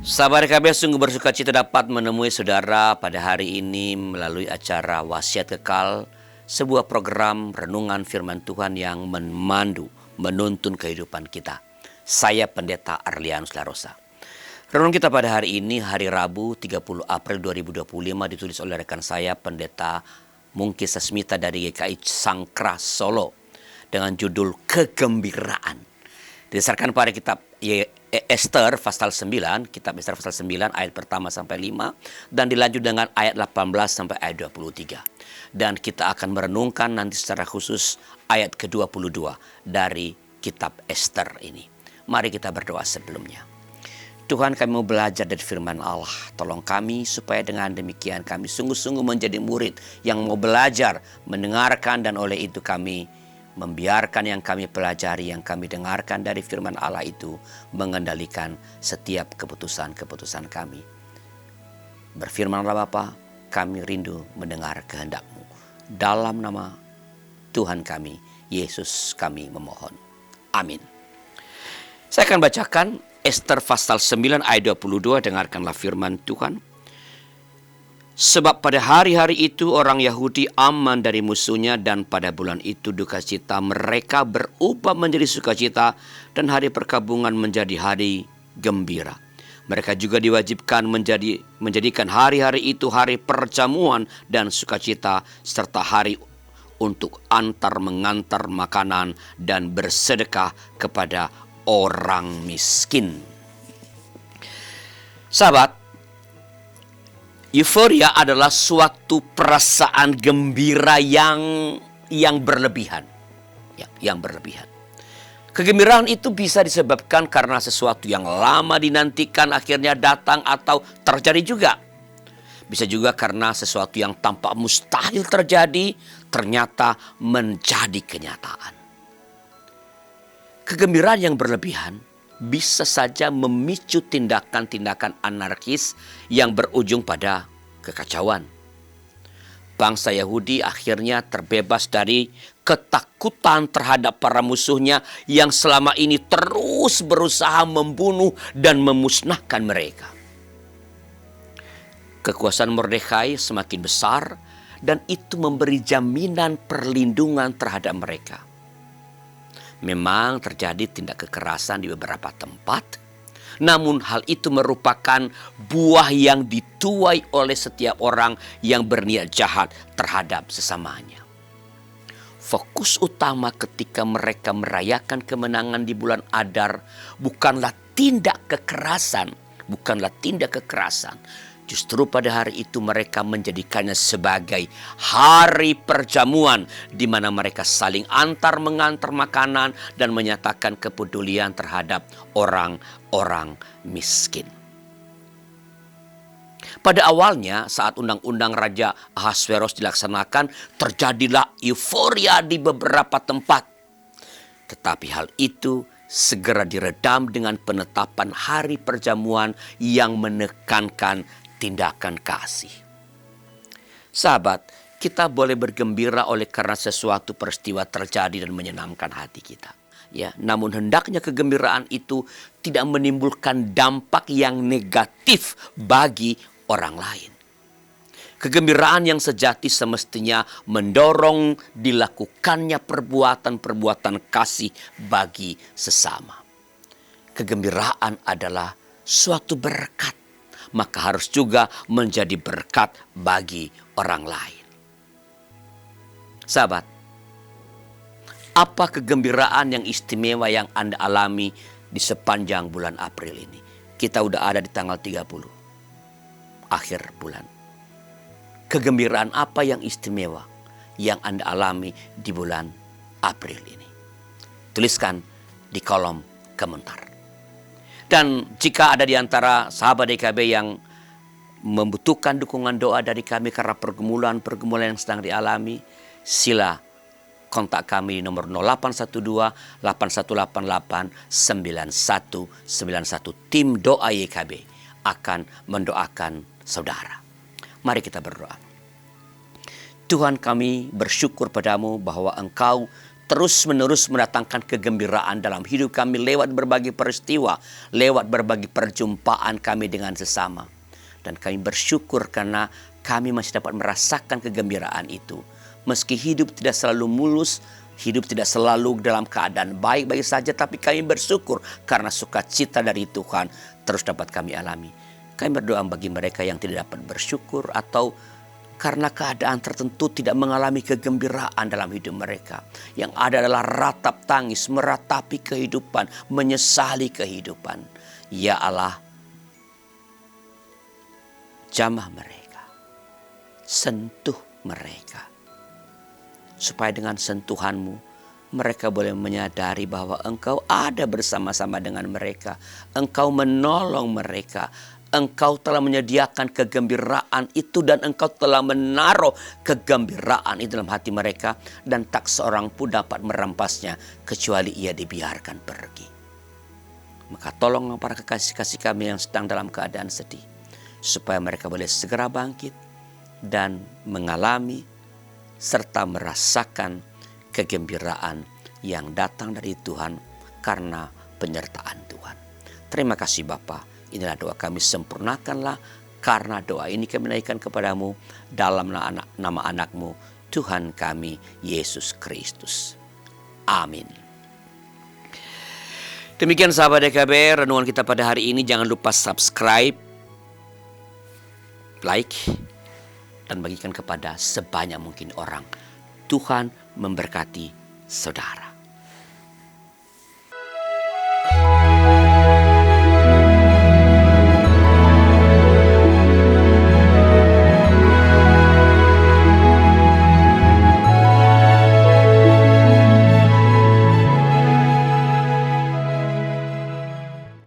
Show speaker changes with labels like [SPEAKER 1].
[SPEAKER 1] Sahabat KBS sungguh bersuka cita dapat menemui saudara pada hari ini melalui acara Wasiat Kekal, sebuah program renungan firman Tuhan yang memandu, menuntun kehidupan kita. Saya Pendeta Arlianus Larosa. Renungan kita pada hari ini, hari Rabu 30 April 2025, ditulis oleh rekan saya Pendeta Mungki Sasmita dari GKI Sangkra Solo dengan judul Kegembiraan. Didasarkan pada kitab Ester pasal 9, kitab Ester pasal 9 ayat pertama sampai 5 dan dilanjut dengan ayat 18 sampai ayat 23. Dan kita akan merenungkan nanti secara khusus ayat ke-22 dari kitab Ester ini. Mari kita berdoa sebelumnya. Tuhan, kami mau belajar dari firman Allah. Tolong kami supaya dengan demikian kami sungguh-sungguh menjadi murid yang mau belajar, mendengarkan, dan oleh itu kami membiarkan yang kami pelajari, yang kami dengarkan dari firman Allah itu mengendalikan setiap keputusan-keputusan kami. Berfirmanlah Bapa, kami rindu mendengar kehendak-Mu. Dalam nama Tuhan kami, Yesus kami memohon. Amin. Saya akan bacakan Ester pasal 9 ayat 22, dengarkanlah firman Tuhan. Sebab pada hari-hari itu orang Yahudi aman dari musuhnya, dan pada bulan itu duka cita mereka berubah menjadi sukacita, dan hari perkabungan menjadi hari gembira. Mereka juga diwajibkan menjadikan hari-hari itu hari perjamuan dan sukacita, serta hari untuk antar mengantar makanan dan bersedekah kepada orang miskin. Sahabat, euforia adalah suatu perasaan gembira yang berlebihan. Yang berlebihan. Kegembiraan itu bisa disebabkan karena sesuatu yang lama dinantikan akhirnya datang atau terjadi juga. Bisa juga karena sesuatu yang tampak mustahil terjadi ternyata menjadi kenyataan. Kegembiraan yang berlebihan bisa saja memicu tindakan-tindakan anarkis yang berujung pada kekacauan. Bangsa Yahudi akhirnya terbebas dari ketakutan terhadap para musuhnya yang selama ini terus berusaha membunuh dan memusnahkan mereka. Kekuasaan Mordekai semakin besar dan itu memberi jaminan perlindungan terhadap mereka. Memang terjadi tindak kekerasan di beberapa tempat, namun hal itu merupakan buah yang dituai oleh setiap orang yang berniat jahat terhadap sesamanya. Fokus utama ketika mereka merayakan kemenangan di bulan Adar bukanlah tindak kekerasan. Justru pada hari itu mereka menjadikannya sebagai hari perjamuan di mana mereka saling antar mengantar makanan dan menyatakan kepedulian terhadap orang-orang miskin. Pada awalnya saat undang-undang Raja Ahasveros dilaksanakan, terjadilah euforia di beberapa tempat. Tetapi hal itu segera diredam dengan penetapan hari perjamuan yang menekankan tindakan kasih. Sahabat, kita boleh bergembira oleh karena sesuatu peristiwa terjadi dan menyenangkan hati kita. Namun hendaknya kegembiraan itu tidak menimbulkan dampak yang negatif bagi orang lain. Kegembiraan yang sejati semestinya mendorong dilakukannya perbuatan-perbuatan kasih bagi sesama. Kegembiraan adalah suatu berkat, maka harus juga menjadi berkat bagi orang lain. Sahabat, apa kegembiraan yang istimewa yang Anda alami di sepanjang bulan April ini? Kita udah ada di tanggal 30, akhir bulan. Kegembiraan apa yang istimewa yang Anda alami di bulan April ini? Tuliskan di kolom komentar. Dan jika ada di antara sahabat DKB yang membutuhkan dukungan doa dari kami karena pergumulan-pergumulan yang sedang dialami, sila kontak kami di nomor 0812-8188-9191. Tim Doa YKB akan mendoakan saudara. Mari kita berdoa. Tuhan, kami bersyukur padamu bahwa Engkau terus-menerus mendatangkan kegembiraan dalam hidup kami lewat berbagai peristiwa, lewat berbagai perjumpaan kami dengan sesama. Dan kami bersyukur karena kami masih dapat merasakan kegembiraan itu. Meski hidup tidak selalu mulus, hidup tidak selalu dalam keadaan baik-baik saja, tapi kami bersyukur karena sukacita dari Tuhan terus dapat kami alami. Kami berdoa bagi mereka yang tidak dapat bersyukur atau karena keadaan tertentu tidak mengalami kegembiraan dalam hidup mereka. Yang ada adalah ratap tangis, meratapi kehidupan, menyesali kehidupan. Ya Allah, jamah mereka, sentuh mereka. Supaya dengan sentuhan-Mu, mereka boleh menyadari bahwa Engkau ada bersama-sama dengan mereka. Engkau menolong mereka. Engkau telah menyediakan kegembiraan itu dan Engkau telah menaruh kegembiraan itu dalam hati mereka. Dan tak seorang pun dapat merampasnya kecuali ia dibiarkan pergi. Maka tolong para kekasih-kasih kami yang sedang dalam keadaan sedih. Supaya mereka boleh segera bangkit dan mengalami serta merasakan kegembiraan yang datang dari Tuhan karena penyertaan Tuhan. Terima kasih Bapa. Inilah doa kami, sempurnakanlah karena doa ini kami naikkan kepadamu dalam nama anak-Mu, Tuhan kami, Yesus Kristus. Amin. Demikian sahabat DKB, renungan kita pada hari ini. Jangan lupa subscribe, like, dan bagikan kepada sebanyak mungkin orang. Tuhan memberkati saudara.